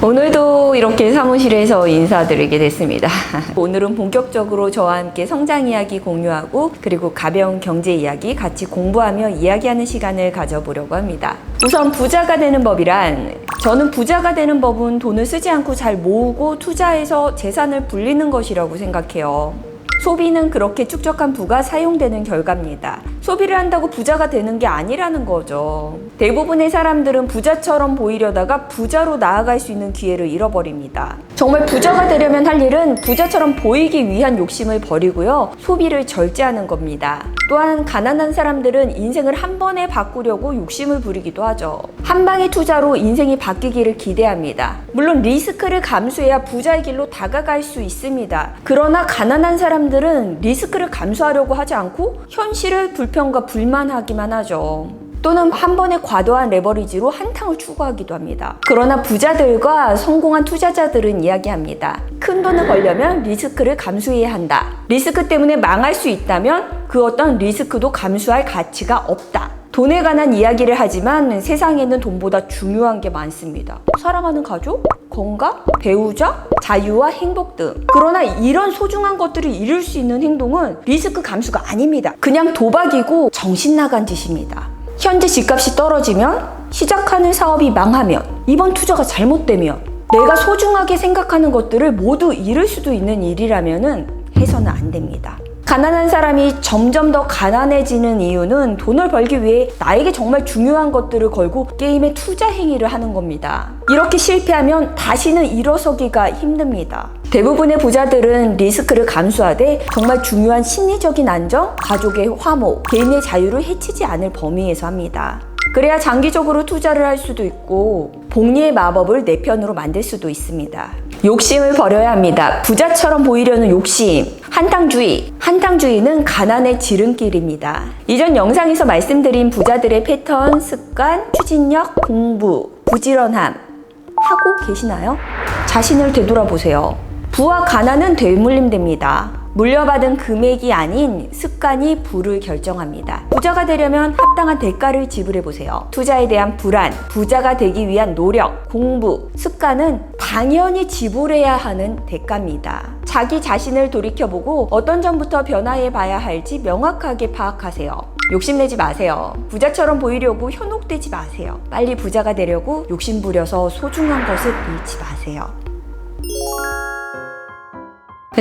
오늘도 이렇게 사무실에서 인사드리게 됐습니다. 오늘은 본격적으로 저와 함께 성장 이야기 공유하고 그리고 가벼운 경제 이야기 같이 공부하며 이야기하는 시간을 가져보려고 합니다. 우선 부자가 되는 법이란, 저는 부자가 되는 법은 돈을 쓰지 않고 잘 모으고 투자해서 재산을 불리는 것이라고 생각해요. 소비는 그렇게 축적한 부가 사용되는 결과입니다. 소비를 한다고 부자가 되는 게 아니라는 거죠. 대부분의 사람들은 부자처럼 보이려다가 부자로 나아갈 수 있는 기회를 잃어버립니다. 정말 부자가 되려면 할 일은 부자처럼 보이기 위한 욕심을 버리고요. 소비를 절제하는 겁니다. 또한 가난한 사람들은 인생을 한 번에 바꾸려고 욕심을 부리기도 하죠. 한 방의 투자로 인생이 바뀌기를 기대합니다. 물론 리스크를 감수해야 부자의 길로 다가갈 수 있습니다. 그러나 가난한 사람들은 리스크를 감수하려고 하지 않고 현실을 불평과 불만하기만 하죠. 또는 한 번의 과도한 레버리지로 한탕을 추구하기도 합니다. 그러나 부자들과 성공한 투자자들은 이야기합니다. 큰 돈을 벌려면 리스크를 감수해야 한다. 리스크 때문에 망할 수 있다면 그 어떤 리스크도 감수할 가치가 없다. 돈에 관한 이야기를 하지만 세상에는 돈보다 중요한 게 많습니다. 사랑하는 가족, 건강, 배우자, 자유와 행복 등. 그러나 이런 소중한 것들을 이룰 수 있는 행동은 리스크 감수가 아닙니다. 그냥 도박이고 정신 나간 짓입니다. 현재 집값이 떨어지면, 시작하는 사업이 망하면, 이번 투자가 잘못되면 내가 소중하게 생각하는 것들을 모두 잃을 수도 있는 일이라면 해서는 안 됩니다. 가난한 사람이 점점 더 가난해지는 이유는 돈을 벌기 위해 나에게 정말 중요한 것들을 걸고 게임에 투자 행위를 하는 겁니다. 이렇게 실패하면 다시는 일어서기가 힘듭니다. 대부분의 부자들은 리스크를 감수하되 정말 중요한 심리적인 안정, 가족의 화목, 개인의 자유를 해치지 않을 범위에서 합니다. 그래야 장기적으로 투자를 할 수도 있고 복리의 마법을 내 편으로 만들 수도 있습니다. 욕심을 버려야 합니다. 부자처럼 보이려는 욕심, 한탕주의는 가난의 지름길입니다. 이전 영상에서 말씀드린 부자들의 패턴, 습관, 추진력, 공부, 부지런함 하고 계시나요? 자신을 되돌아보세요. 부와 가난은 되물림됩니다. 물려받은 금액이 아닌 습관이 부를 결정합니다. 부자가 되려면 합당한 대가를 지불해보세요. 투자에 대한 불안, 부자가 되기 위한 노력, 공부, 습관은 당연히 지불해야 하는 대가입니다. 자기 자신을 돌이켜보고 어떤 점부터 변화해봐야 할지 명확하게 파악하세요. 욕심내지 마세요. 부자처럼 보이려고 현혹되지 마세요. 빨리 부자가 되려고 욕심부려서 소중한 것을 잃지 마세요.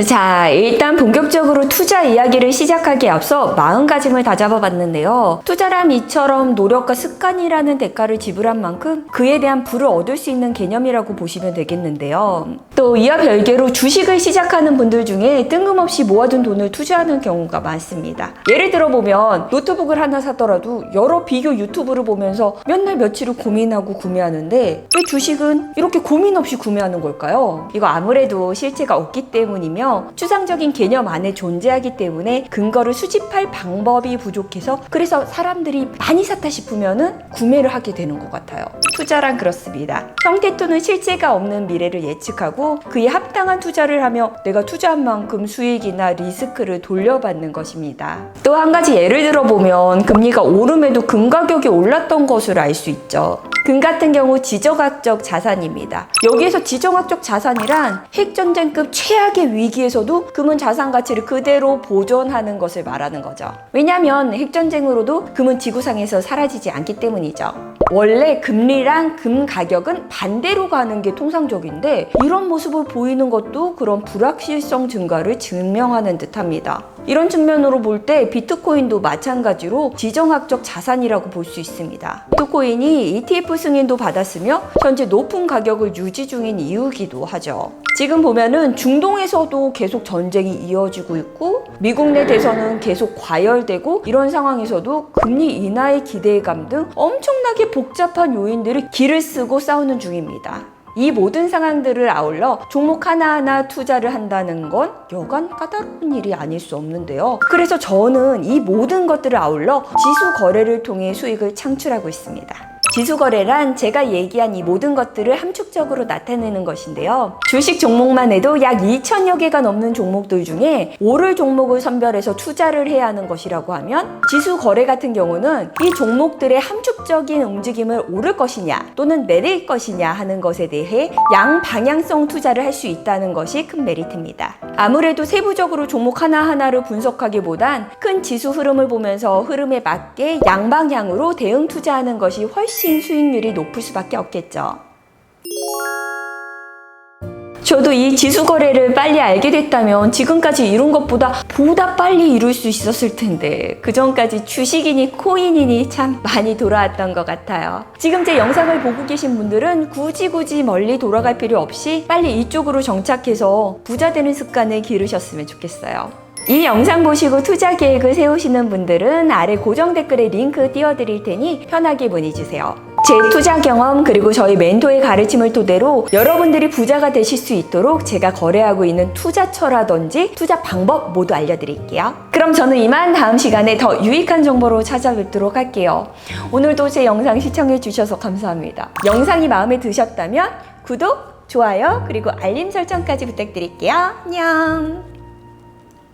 자, 일단 본격적으로 투자 이야기를 시작하기에 앞서 마음가짐을 다잡아 봤는데요. 투자란 이처럼 노력과 습관이라는 대가를 지불한 만큼 그에 대한 부를 얻을 수 있는 개념이라고 보시면 되겠는데요. 또 이와 별개로 주식을 시작하는 분들 중에 뜬금없이 모아둔 돈을 투자하는 경우가 많습니다. 예를 들어 보면 노트북을 하나 사더라도 여러 비교 유튜브를 보면서 몇 날 며칠을 고민하고 구매하는데 왜 주식은 이렇게 고민 없이 구매하는 걸까요? 이거 아무래도 실체가 없기 때문이며 추상적인 개념 안에 존재하기 때문에 근거를 수집할 방법이 부족해서 그래서 사람들이 많이 샀다 싶으면은 구매를 하게 되는 것 같아요. 투자란 그렇습니다. 형태토는 실체가 없는 미래를 예측하고 그에 합당한 투자를 하며 내가 투자한 만큼 수익이나 리스크를 돌려받는 것입니다. 또 한 가지 예를 들어보면 금리가 오름에도 금 가격이 올랐던 것을 알 수 있죠. 금 같은 경우 지정학적 자산입니다. 여기에서 지정학적 자산이란 핵전쟁급 최악의 위기에서도 금은 자산 가치를 그대로 보존하는 것을 말하는 거죠. 왜냐하면 핵전쟁으로도 금은 지구상에서 사라지지 않기 때문이죠. 원래 금리랑 금 가격은 반대로 가는 게 통상적인데 이런 모습을 보이는 것도 그런 불확실성 증가를 증명하는 듯합니다. 이런 측면으로 볼 때 비트코인도 마찬가지로 지정학적 자산이라고 볼 수 있습니다. 비트코인이 ETF 승인도 받았으며 현재 높은 가격을 유지 중인 이유기도 하죠. 지금 보면은 중동에서도 계속 전쟁이 이어지고 있고 미국 내 대선은 계속 과열되고 이런 상황에서도 금리 인하의 기대감 등 엄청나게 복잡한 요인들이 기를 쓰고 싸우는 중입니다. 이 모든 상황들을 아울러 종목 하나하나 투자를 한다는 건 여간 까다로운 일이 아닐 수 없는데요. 그래서 저는 이 모든 것들을 아울러 지수 거래를 통해 수익을 창출하고 있습니다. 지수거래란 제가 얘기한 이 모든 것들을 함축적으로 나타내는 것인데요. 주식 종목만 해도 약 2,000여 개가 넘는 종목들 중에 오를 종목을 선별해서 투자를 해야 하는 것이라고 하면 지수거래 같은 경우는 이 종목들의 함축적인 움직임을 오를 것이냐 또는 내릴 것이냐 하는 것에 대해 양방향성 투자를 할 수 있다는 것이 큰 메리트입니다. 아무래도 세부적으로 종목 하나하나를 분석하기보단 큰 지수 흐름을 보면서 흐름에 맞게 양방향으로 대응 투자하는 것이 훨씬 수익률이 높을 수밖에 없겠죠. 저도 이 지수 거래를 빨리 알게 됐다면 지금까지 이룬 것보다 빨리 이룰 수 있었을 텐데 그 전까지 주식이니 코인이니 참 많이 돌아왔던 것 같아요. 지금 제 영상을 보고 계신 분들은 굳이 멀리 돌아갈 필요 없이 빨리 이쪽으로 정착해서 부자 되는 습관을 기르셨으면 좋겠어요. 이 영상 보시고 투자 계획을 세우시는 분들은 아래 고정 댓글에 링크 띄워드릴 테니 편하게 문의주세요. 제 투자 경험 그리고 저희 멘토의 가르침을 토대로 여러분들이 부자가 되실 수 있도록 제가 거래하고 있는 투자처라든지 투자 방법 모두 알려드릴게요. 그럼 저는 이만 다음 시간에 더 유익한 정보로 찾아뵙도록 할게요. 오늘도 제 영상 시청해주셔서 감사합니다. 영상이 마음에 드셨다면 구독, 좋아요 그리고 알림 설정까지 부탁드릴게요. 안녕.